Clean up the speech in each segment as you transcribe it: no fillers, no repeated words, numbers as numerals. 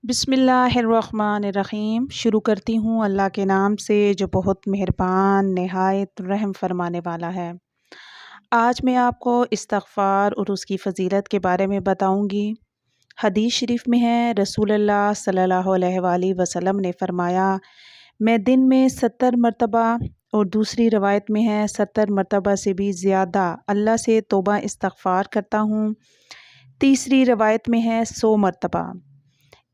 बिस्मिल्लाहिर्रहमानिर्रहीम। शुरू करती हूँ अल्लाह के नाम से जो बहुत मेहरबान नहायत रहम फरमाने वाला है। आज मैं आपको इस्तग़फ़ार और उसकी फ़जीलत के बारे में बताऊँगी। हदीस शरीफ में है, रसूलुल्लाह सल्लल्लाहु अलैहि वसल्लम ने फ़रमाया, मैं दिन में 70 मरतबा, और दूसरी रवायत में है 70 मरतबा से भी ज़्यादा अल्लाह से तौबा इस्तग़फ़ार करता हूँ। तीसरी रवायत में है 100 मरतबा।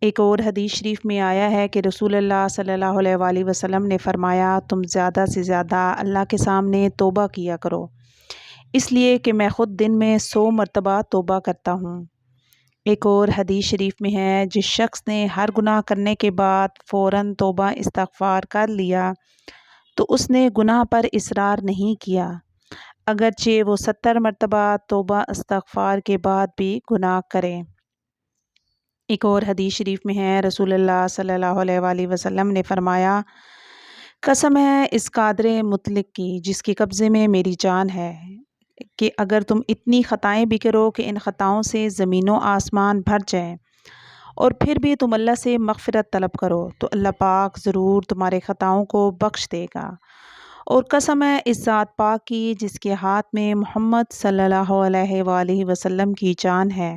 एक और हदीस शरीफ में आया है कि रसूलुल्लाह सल्लल्लाहु अलैहि वसल्लम ने फ़रमाया, तुम ज़्यादा से ज़्यादा अल्लाह के सामने तौबा किया करो, इसलिए कि मैं ख़ुद दिन में 100 मरतबा तौबा करता हूँ। एक और हदीस शरीफ में है, जिस शख्स ने हर गुनाह करने के बाद फ़ौरन तौबा इस्तग़फ़ार कर लिया तो उसने गुनाह पर इसरार नहीं किया, अगरचे वो 70 मरतबा तौबा इस्तग़फ़ार के बाद भी गुनाह करे। एक और हदीस शरीफ में है, रसूलुल्लाह सल्लल्लाहु अलैहि वसल्लम ने फ़रमाया, कसम है इस कादर मुतलक की जिसके कब्ज़े में मेरी जान है, कि अगर तुम इतनी ख़ताएँ भी करो कि इन ख़ताओं से ज़मीनों आसमान भर जाएँ, और फिर भी तुम अल्लाह से मग़फ़िरत तलब करो तो अल्लाह पाक ज़रूर तुम्हारे ख़ताओं को बख्श देगा। और कसम है इस ज़ात पाक की जिसके हाथ में मोहम्मद सल्लल्लाहु अलैहि वसल्लम की जान है,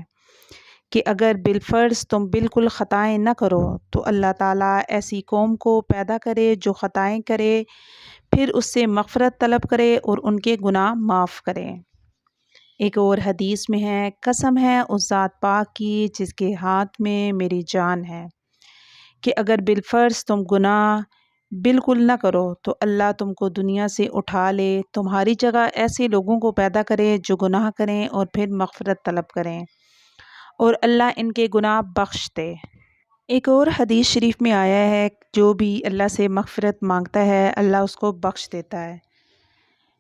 कि अगर बिलफ़र्ज़ तुम बिल्कुल ख़ताएँ न करो तो अल्लाह ताला ऐसी कौम को पैदा करे जो ख़ताएँ करे, फिर उससे मग़फ़िरत तलब करे और उनके गुनाह माफ़ करे। एक और हदीस में है, कसम है उस ज़ात पाक की जिसके हाथ में मेरी जान है, कि अगर बिलफ़र्ज़ तुम गुनाह बिल्कुल न करो तो अल्लाह तुमको दुनिया से उठा ले, तुम्हारी जगह ऐसे लोगों को पैदा करे जो गुनाह करें और फिर मग़फ़िरत तलब करें, और अल्लाह इनके गुनाह बख्श दे। एक और हदीस शरीफ में आया है, जो भी अल्लाह से मग़फ़िरत मांगता है अल्लाह उसको बख्श देता है।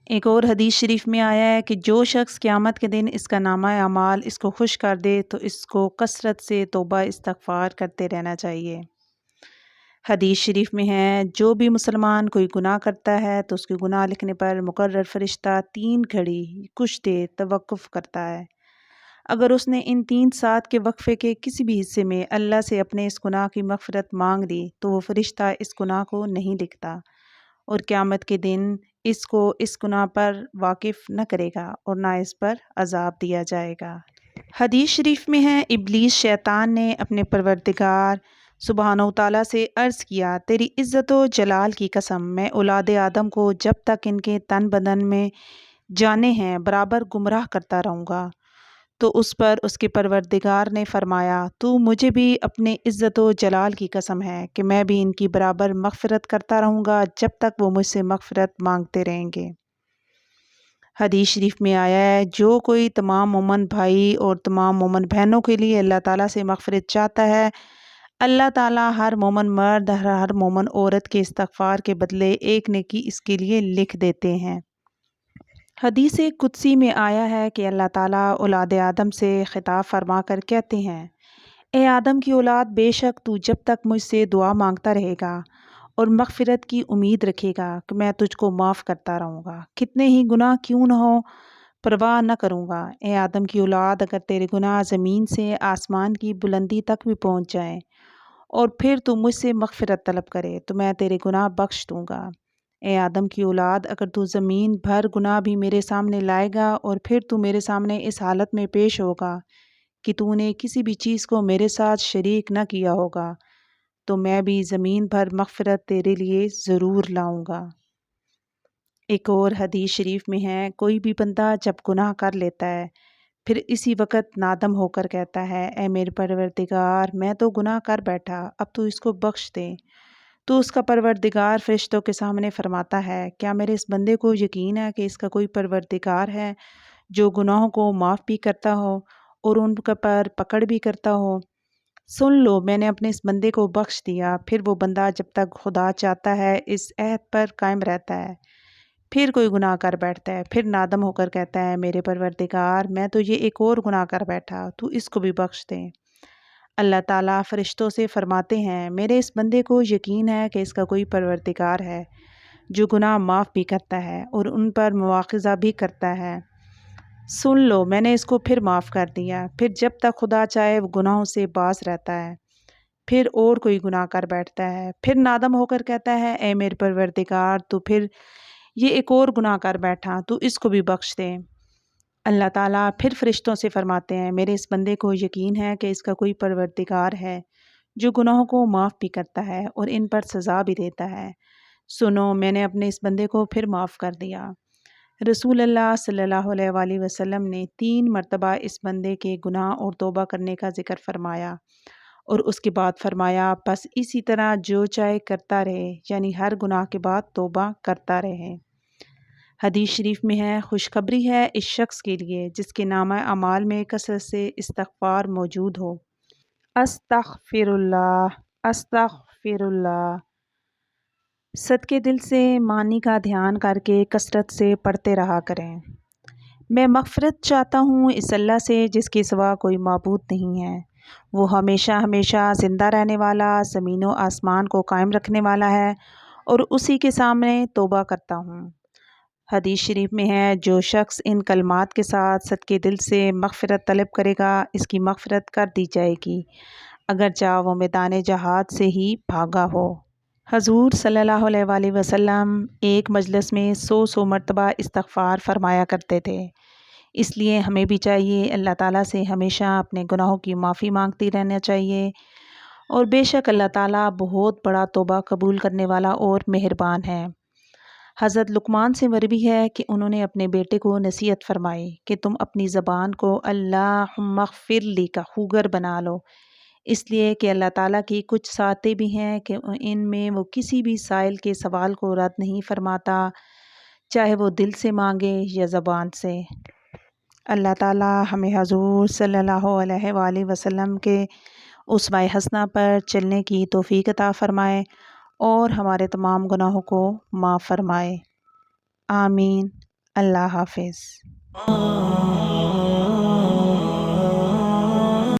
एक और हदीस शरीफ में आया है कि जो शख्स क़यामत के दिन इसका नामा अमाल इसको खुश कर दे तो इसको कसरत से तौबा इस्तग़फ़ार करते रहना चाहिए। हदीस शरीफ में है, जो भी मुसलमान कोई गुनाह करता है तो उसके गुनाह लिखने पर मुकर्रर फ़रिश्ता 3 घड़ी कुछ देर तवक्कुफ़ करता है। अगर उसने इन 3 साथ के वक्फ़े के किसी भी हिस्से में अल्लाह से अपने इस गुनाह की मग़फ़िरत मांग ली तो वो फ़रिश्ता इस गुनाह को नहीं लिखता, और क़यामत के दिन इसको इस गुनाह पर वाकिफ़ न करेगा और ना इस पर अज़ाब दिया जाएगा। हदीस शरीफ में है, इब्लीस शैतान ने अपने परवरदिगार सुब्हानहू तआला से अर्ज़ किया, तेरी इज़्ज़त व जलाल की कसम, मैं औलाद आदम को जब तक इनके तन बदन में जानें हैं बराबर गुमराह करता रहूँगा। तो उस पर उसके परवरदिगार ने फ़रमाया, तू मुझे भी अपने इज़्ज़त व जलाल की कसम है कि मैं भी इनकी बराबर मग़फ़िरत करता रहूँगा जब तक वो मुझसे मग़फ़िरत मांगते रहेंगे। हदीस शरीफ में आया है, जो कोई तमाम मोमन भाई और तमाम मोमन बहनों के लिए अल्लाह ताला से मग़फ़िरत चाहता है, अल्लाह ताला हर मोमन मर्द हर मोमन औरत के इस्तग़फ़ार के बदले एक नेकी इसके लिए लिख देते हैं। हदीस कुदसी में आया है कि अल्लाह ताला औलाद आदम से ख़िताब फरमा कर कहते हैं, ए आदम की औलाद, बेशक तू जब तक मुझसे दुआ मांगता रहेगा और मग़फ़िरत की उम्मीद रखेगा कि मैं तुझको माफ़ करता रहूँगा, कितने ही गुनाह क्यों न हो परवाह न करूँगा। ए आदम की औलाद, अगर तेरे गुनाह ज़मीन से आसमान की बुलंदी तक भी पहुँच जाएँ और फिर तू मुझसे मग़फ़िरत तलब करे तो मैं तेरे गुनाह बख्श दूँगा। ए आदम की औलाद, अगर तू ज़मीन भर गुनाह भी मेरे सामने लाएगा और फिर तू मेरे सामने इस हालत में पेश होगा कि तूने किसी भी चीज़ को मेरे साथ शरीक न किया होगा, तो मैं भी ज़मीन भर मग़फ़िरत तेरे लिए ज़रूर लाऊँगा। एक और हदीस शरीफ में है, कोई भी बंदा जब गुनाह कर लेता है फिर इसी वक़्त नादम होकर कहता है, ए मेरे परवरदिगार, मैं तो गुनाह कर बैठा, अब तू इसको बख्श दे, तो उसका परवरदिगार फ़रिश्तों के सामने फ़रमाता है, क्या मेरे इस बंदे को यकीन है कि इसका कोई परवरदिगार है जो गुनाहों को माफ़ भी करता हो और उनके पर पकड़ भी करता हो। सुन लो, मैंने अपने इस बंदे को बख्श दिया। फिर वो बंदा जब तक खुदा चाहता है इस अहद पर कायम रहता है, फिर कोई गुनाह कर बैठता है, फिर नादम होकर कहता है, मेरे परवरदिगार, मैं तो ये एक और गुनाह कर बैठा, तू इसको भी बख्श दे। अल्लाह ताला फ़रिश्तों से फ़रमाते हैं, मेरे इस बंदे को यकीन है कि इसका कोई परवरदिगार है जो गुनाह माफ़ भी करता है और उन पर मुआख़ज़ा भी करता है। सुन लो, मैंने इसको फिर माफ़ कर दिया। फिर जब तक खुदा चाहे वो गुनाहों से बाज़ रहता है। پھر اور کوئی گناہ کر بیٹھتا ہے، پھر نادم ہو کر کہتا ہے اے میرے پروردگار تو پھر یہ ایک اور گناہ کر بیٹھا، تو اس کو بھی بخش دے۔ اللہ تعالیٰ پھر فرشتوں سے فرماتے ہیں میرے اس بندے کو یقین ہے کہ اس کا کوئی پروردگار ہے جو گناہوں کو معاف بھی کرتا ہے اور ان پر سزا بھی دیتا ہے، سنو میں نے اپنے اس بندے کو پھر معاف کر دیا۔ رسول اللہ صلی اللہ علیہ وآلہ وسلم نے 3 مرتبہ اس بندے کے گناہ اور توبہ کرنے کا ذکر فرمایا اور اس کے بعد فرمایا بس اسی طرح جو چاہے کرتا رہے، یعنی ہر گناہ کے بعد توبہ کرتا رہے۔ حدیث شریف میں ہے خوشخبری ہے اس شخص کے لیے جس کے نامہ اعمال میں کثرت سے استغفار موجود ہو۔ استغفر اللہ، استغفر اللہ، صدقے دل سے معنی کا دھیان کر کے کثرت سے پڑھتے رہا کریں۔ میں مغفرت چاہتا ہوں اس اللہ سے جس کے سوا کوئی معبود نہیں ہے، وہ ہمیشہ ہمیشہ زندہ رہنے والا، زمین و آسمان کو قائم رکھنے والا ہے، اور اسی کے سامنے توبہ کرتا ہوں۔ حدیث شریف میں ہے جو شخص ان کلمات کے ساتھ صدقے دل سے مغفرت طلب کرے گا اس کی مغفرت کر دی جائے گی، اگرچہ وہ میدان جہاد سے ہی بھاگا ہو۔ حضور صلی اللہ علیہ وآلہ وسلم ایک مجلس میں 100 مرتبہ استغفار فرمایا کرتے تھے، اس لیے ہمیں بھی چاہیے اللہ تعالیٰ سے ہمیشہ اپنے گناہوں کی معافی مانگتی رہنا چاہیے، اور بے شک اللہ تعالیٰ بہت بڑا توبہ قبول کرنے والا اور مہربان ہے۔ حضرت لقمان سے مروی ہے کہ انہوں نے اپنے بیٹے کو نصیحت فرمائی کہ تم اپنی زبان کو اللہم اغفر لی کا خوگر بنا لو، اس لیے کہ اللہ تعالیٰ کی کچھ ساتیں بھی ہیں کہ ان میں وہ کسی بھی سائل کے سوال کو رد نہیں فرماتا، چاہے وہ دل سے مانگے یا زبان سے۔ اللہ تعالیٰ ہمیں حضور صلی اللہ علیہ وآلہ وسلم کے اسوہ حسنہ پر چلنے کی توفیق عطا فرمائے اور ہمارے تمام گناہوں کو معاف فرمائے، آمین۔ اللہ حافظ۔